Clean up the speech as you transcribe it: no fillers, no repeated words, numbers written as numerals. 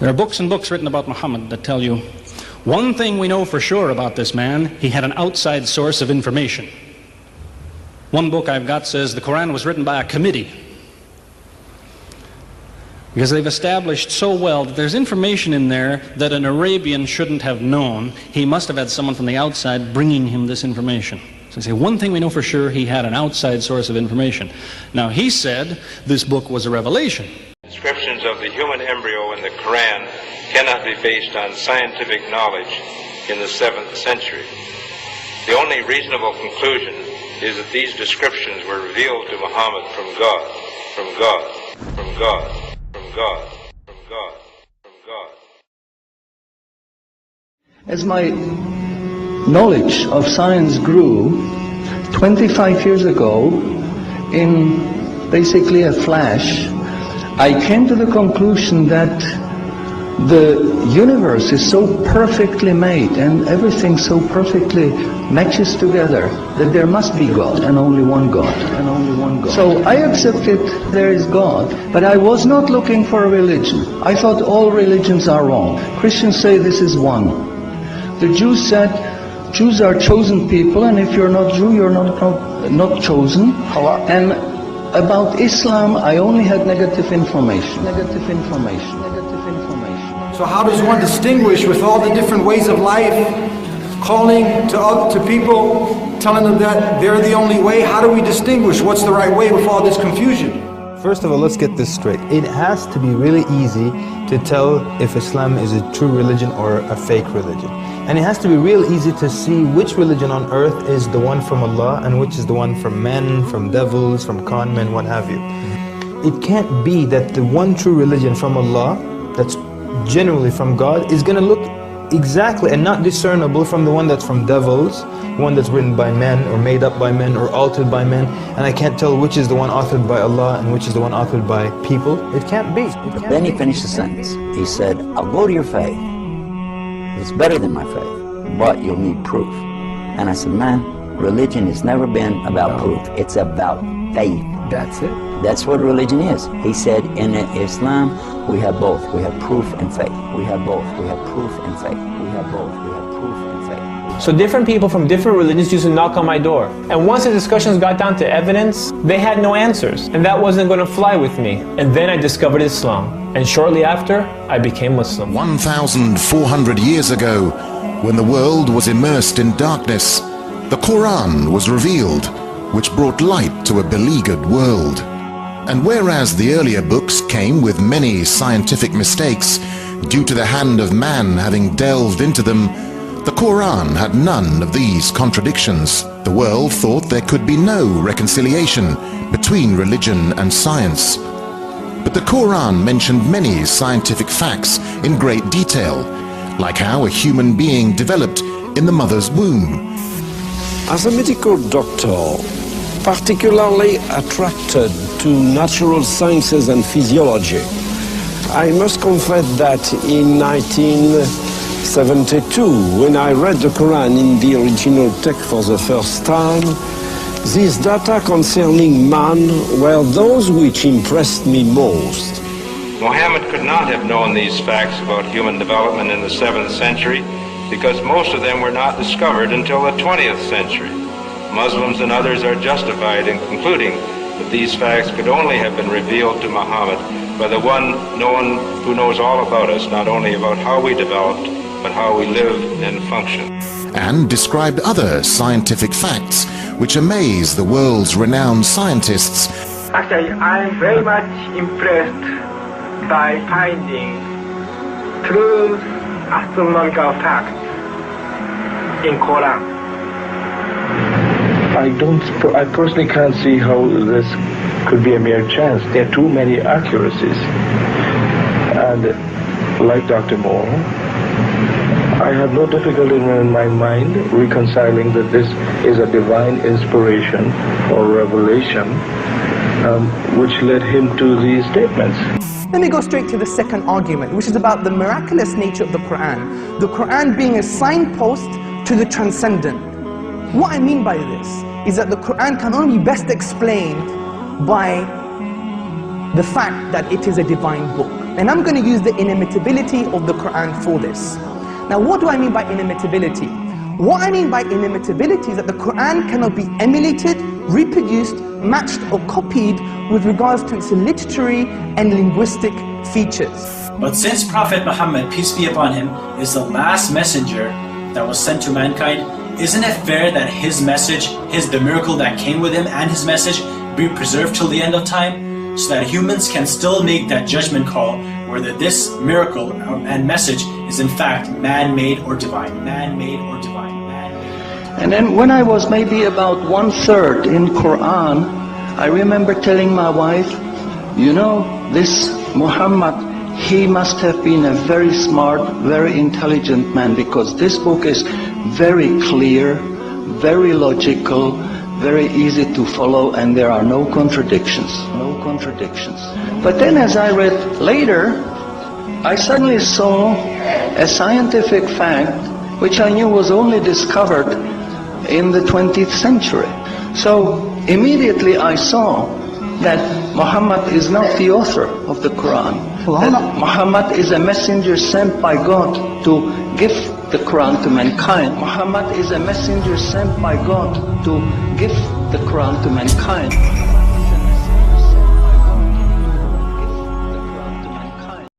There are books and books written about Muhammad that tell you, one thing we know for sure about this man, he had an outside source of information. One book I've got says the Quran was written by a committee, because they've established so well that there's information in there that an Arabian shouldn't have known. He must have had someone from the outside bringing him this information. So they say, one thing we know for sure, he had an outside source of information. Now, he said this book was a revelation. Descriptions of the human embryo in the Quran cannot be based on scientific knowledge in the 7th century. The only reasonable conclusion is that these descriptions were revealed to Muhammad from God, from God, from God, from God, from God, from God. As my knowledge of science grew, 25 years ago, in basically a flash, I came to the conclusion that the universe is so perfectly made and everything so perfectly matches together that there must be God and only one God. And only one God. So I accepted there is God, but I was not looking for a religion. I thought all religions are wrong. Christians say this is one. The Jews said Jews are chosen people, and if you're not Jew, you're not chosen. And about Islam, I only had negative information. Negative information. Negative information. So how does one distinguish with all the different ways of life, calling to people, telling them that they're the only way? How do we distinguish what's the right way with all this confusion? First of all, let's get this straight. It has to be really easy to tell if Islam is a true religion or a fake religion. And it has to be real easy to see which religion on earth is the one from Allah and which is the one from men, from devils, from con men, what have you. It can't be that the one true religion from Allah, that's genuinely from God, is going to look exactly and not discernible from the one that's from devils, one that's written by men or made up by men or altered by men, and I can't tell which is the one authored by Allah and which is the one authored by people. It can't be. Then he finished the sentence. He said, I'll go to your faith. It's better than my faith, but you'll need proof. And I said, man, religion has never been about proof. It's about faith. That's it. That's what religion is. He said, in Islam, we have both. We have proof and faith. We have both. We have proof and faith. We have both. We have proof and faith. So different people from different religions used to knock on my door. And once the discussions got down to evidence, they had no answers. And that wasn't going to fly with me. And then I discovered Islam. And shortly after, I became Muslim. 1,400 years ago, when the world was immersed in darkness, the Quran was revealed, which brought light to a beleaguered world. And whereas the earlier books came with many scientific mistakes, due to the hand of man having delved into them, the Quran had none of these contradictions. The world thought there could be no reconciliation between religion and science. But the Quran mentioned many scientific facts in great detail, like how a human being developed in the mother's womb. As a medical doctor, particularly attracted to natural sciences and physiology, I must confess that in 1972, when I read the Quran in the original text for the first time, these data concerning man were those which impressed me most. Muhammad could not have known these facts about human development in the 7th century because most of them were not discovered until the 20th century. Muslims and others are justified in concluding that these facts could only have been revealed to Muhammad by the one who knows all about us, not only about how we developed, but how we live and function. And described other scientific facts which amaze the world's renowned scientists. Actually, I'm very much impressed by finding true astronomical facts in Quran. I personally can't see how this could be a mere chance. There are too many accuracies. And like Dr. Moore, I have no difficulty in my mind reconciling that this is a divine inspiration or revelation which led him to these statements. Let me go straight to the second argument, which is about the miraculous nature of the Quran. The Quran being a signpost to the transcendent. What I mean by this is that the Quran can only be best explained by the fact that it is a divine book. And I'm going to use the inimitability of the Quran for this. Now, what do I mean by inimitability? What I mean by inimitability is that the Quran cannot be emulated, reproduced, matched or copied with regards to its literary and linguistic features. But since Prophet Muhammad, peace be upon him, is the last messenger that was sent to mankind, isn't it fair that his message, the miracle that came with him and his message be preserved till the end of time, so that humans can still make that judgment call whether this miracle and message is in fact man-made or divine, man-made or divine, man-made. And then when I was maybe about 1/3 in Quran, I remember telling my wife, you know, this Muhammad, he must have been a very smart, very intelligent man, because this book is very clear, very logical, very easy to follow, and there are no contradictions. No contradictions. But then as I read later, I suddenly saw a scientific fact which I knew was only discovered in the 20th century. So immediately I saw that Muhammad is not the author of the Quran. That Muhammad is a messenger sent by God to give the Quran to mankind. Muhammad is a messenger sent by God to give the Quran to mankind.